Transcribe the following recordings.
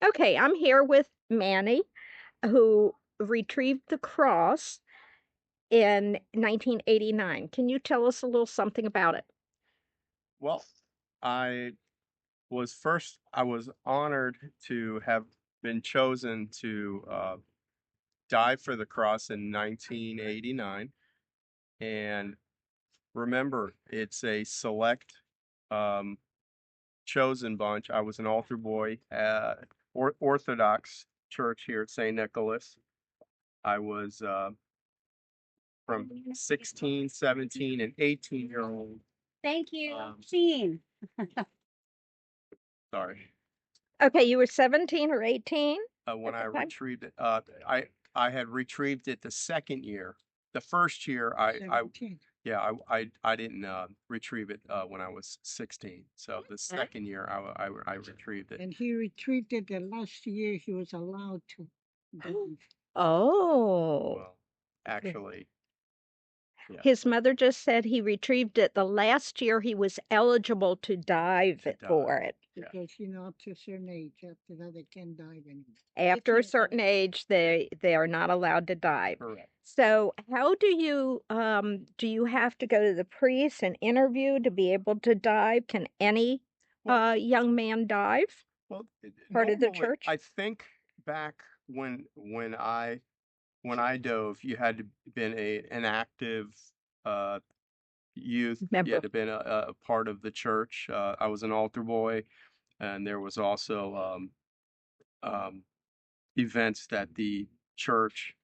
Okay, I'm here with Manny, who retrieved the cross in 1989. Can you tell us a little something about it? Well, I I was honored to have been chosen to die for the cross in 1989. And remember, it's a select um, chosen bunch. I was an altar boy at Orthodox Church here at St. Nicholas. I was from 16, 17, and 18-year-old. Thank you. Um, Scene. sorry. Okay, you were 17 or 18 When at I the time? retrieved it. I had retrieved it the second year. The first year, I 17. yeah, I didn't retrieve it when I was 16. So the Okay. second year, I retrieved it. And he retrieved it the last year he was allowed to dive. Oh, Well, actually, yeah, his mother just said he retrieved it the last year he was eligible to dive to die. for it. Yeah, Because, up to a certain age, after that, they can't dive anymore. After a 18 certain something. age, they are not allowed to dive. correct. So, how do you have to go to the priest and interview to be able to dive? Can any Well, young man dive? well, Part of the normally, church? I think back when I dove, you had to been an active uh, youth. You had Member. to been a part of the church. I was an altar boy, and there was also um, events that the church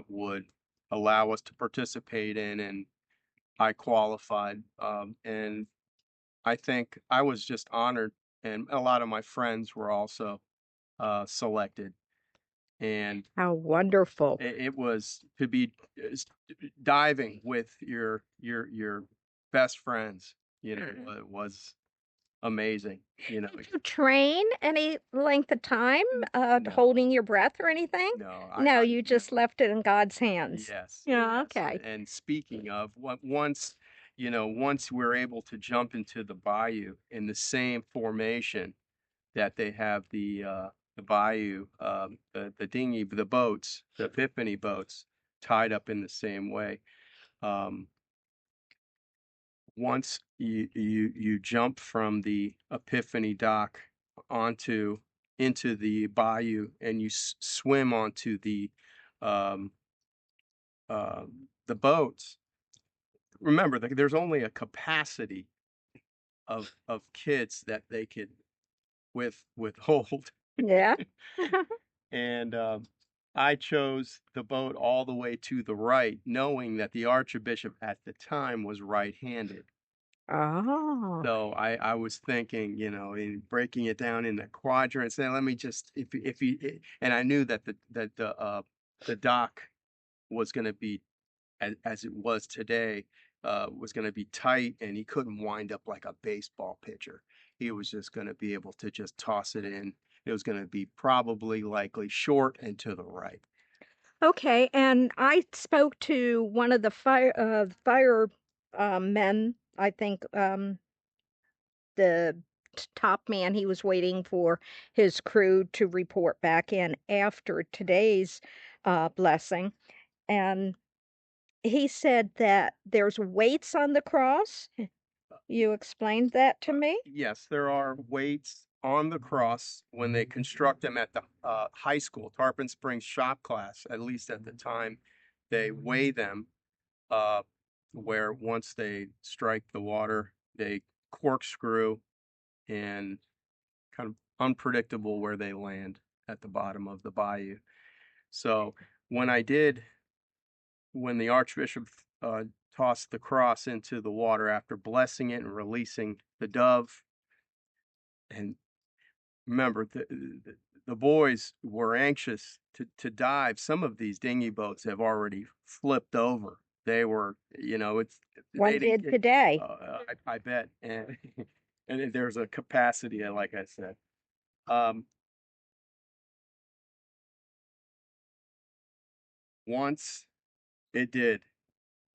would allow us to participate in, and I qualified. And I think I was just honored, and a lot of my friends were also selected. And How wonderful. it was to be diving with your best friends. It was amazing. Did you train any length of time, No, holding your breath or anything? no, No, I you just never. left it in God's hands. Yes, Yeah, yes. okay. And speaking of, once we're able to jump into the bayou in the same formation that they have the bayou, the dinghy, the boats, the Epiphany boats, tied up in the same way. Um, Once you jump from the Epiphany dock onto into the bayou and you swim onto um, the boats. Remember, there's only a capacity of kids that they could withhold, Yeah. and I chose the boat all the way to the right, knowing that the Archbishop at the time was right-handed. Oh, So I was thinking, in breaking it down into quadrants, and let me just if you and I knew that the dock was going to be as it was today, was going to be tight, and he couldn't wind up like a baseball pitcher. He was just going to be able to just toss it in. It was going to be probably likely short and to the right. okay. And I spoke to one of the fire men. I think the top man. He was waiting for his crew to report back in after today's blessing, and he said that there's weights on the cross. You explained that to me. Yes, there are weights on the cross when they construct them at the high school, Tarpon Springs shop class, at least at the time. They weigh them uh, where once they strike the water, they corkscrew and kind of unpredictable where they land at the bottom of the bayou. So when I did, when the Archbishop uh, tossed the cross into the water after blessing it and releasing the dove, and remember, the boys were anxious to dive. Some of these dinghy boats have already flipped over. They were, it's One they didn't did get. today. I bet, and and there's a capacity, like I said. Um, Once it did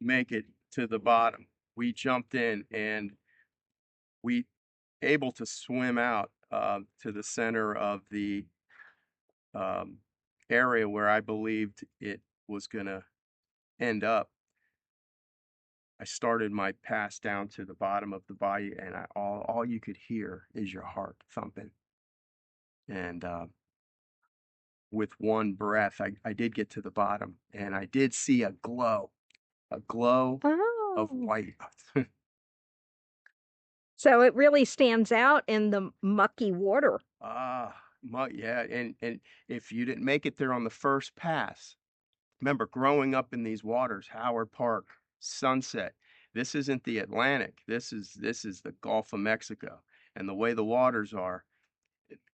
make it to the bottom, we jumped in and we able to swim out to the center of the area where I believed it was going to end up. I started my pass down to the bottom of the bayou, and all you could hear is your heart thumping. And with one breath, I did get to the bottom, and I did see a glow of Oh, white. so it really stands out in the mucky water. Yeah, and if you didn't make it there on the first pass, remember growing up in these waters, Howard Park, Sunset. This isn't the Atlantic. This is the Gulf of Mexico, and the way the waters are,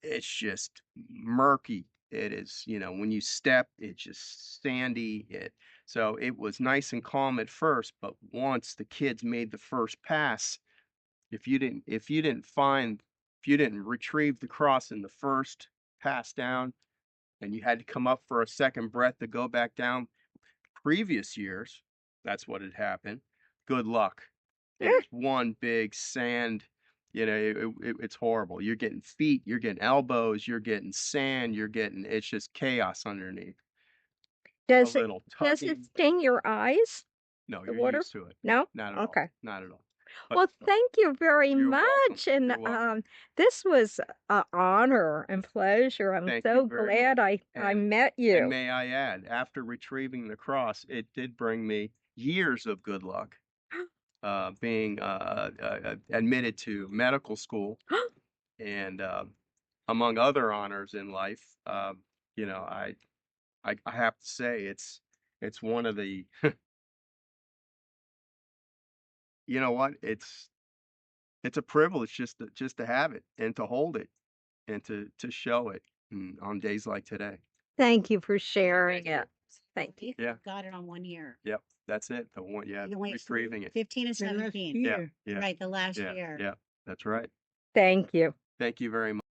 it's just murky. It is, when you step, it's just sandy. So it was nice and calm at first, but once the kids made the first pass, if you didn't retrieve the cross in the first pass down, and you had to come up for a second breath to go back down, previous years, that's what had happened. Good luck. It was one big sand. It's horrible. You're getting feet, you're getting elbows, you're getting sand, it's just chaos underneath. A Does it little does it tugging. sting your eyes, No, the you're water? used to it. No? Not at all. Okay. Not at all. Well, But thank you very you're welcome. much. And You're welcome. this was an honor and pleasure. I'm Thank so you very glad much. I And met and you. may I add, after retrieving the cross, it did bring me years of good luck. Being admitted to medical school, and among other honors in life, I have to say it's one of the you know what, it's a privilege just to have it and to hold it and to show it on days like today. Thank you for sharing Thank you. it. Thank you. Yeah. Got it on 1 year. Yep, that's it. The one, yeah, You went retrieving it. 15 and The last 17. Yeah, year. yeah, Right, the last yeah, year. yeah. That's right. Thank you. Thank you very much.